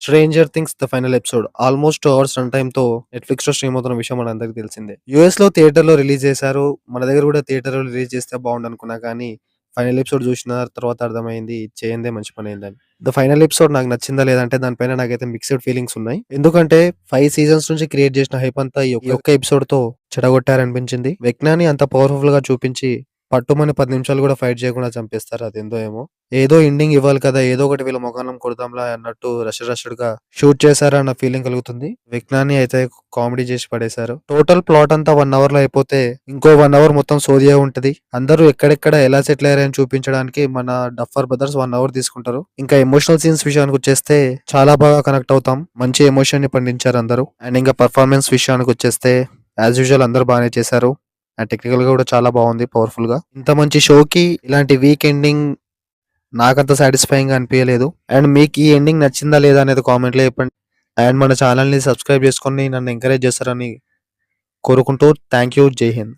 'Stranger things' the final episode almost 2 hours run టైమ్‌తో నెట్‌ఫ్లిక్స్‌లో stream అవుతున్న విషయం మనందరికీ తెలిసిందే. యూఎస్‌లో థియేటర్‌లో రిలీజ్ చేశారు. మన దగ్గర కూడా థియేటర్‌లో రిలీజ్ చేస్తే బాగుండనుకున్నా కానీ, ఫైనల్ ఎపిసోడ్ చూసిన తర్వాత అర్థమైంది చేయందే మంచి పనయిందని. ద ఫైనల్ ఎపిసోడ్ నాకు నచ్చిందా లేదా అంటే దానిపైన నాకైతే మిక్స్డ్ ఫీలింగ్స్ ఉన్నాయి. ఎందుకంటే 5 సీజన్స్ నుంచి క్రియేట్ చేసిన హైప్ అంతా ఈ ఒక్క ఎపిసోడ్‌తో చెడగొట్టారనిపించింది. వెక్నాని అంత పవర్‌ఫుల్‌గా చూపించి పట్టుమని 10 నిమిషాలు కూడా ఫైట్ చేయకుండా చంపేస్తారు. అదేందో ఏమో! ఏదో ఎండింగ్ ఇవ్వాలి కదా! ఏదో ఒకటి వీళ్ళ మొఖాన కొడదాంలా అన్నట్టు రష్‌గా షూట్ చేశారన్న ఫీలింగ్ కలుగుతుంది. విజ్ఞాని అయితే కామెడీ చేసి పడేశారు. టోటల్ ప్లాట్ అంతా 1 అవర్‌లో అయిపోతే ఇంకో 1 అవర్ మొత్తం సోదియే ఉంటది. అందరూ ఎక్కడెక్కడ ఎలా సెటిల్ అయ్యారని చూపించడానికి మన డఫర్ బ్రదర్స్ 1 అవర్ తీసుకుంటారు. ఇంకా ఎమోషనల్ సీన్స్ విషయానికొచ్చేస్తే చాలా బాగా కనెక్ట్ అవుతాం. మంచి ఎమోషన్‌ని పండించారు అందరూ. అండ్ ఇంకా పెర్ఫార్మన్స్ విషయానికొచ్చేస్తే యాస్ యూజువల్ అందరూ బానే చేశారు. అండ్ టెక్నికల్‌గా కూడా చాలా బాగుంది పవర్‌ఫుల్‌గా. ఇంత మంచి షోకి ఇలాంటి వీక్ ఎండింగ్ నాకంత సాటిస్ఫైయింగ్‌గా అనిపియలేదు. అండ్ మీకు ఈ ఎండింగ్ నచ్చిందా లేదా అనేది కామెంట్‌లో చెప్పండి. అండ్ మన ఛానెల్‌ని సబ్స్క్రైబ్ చేసుకొని నన్ను ఎంకరేజ్ చేస్తారని కోరుకుంటూ థాంక్ యూ. జై హింద్.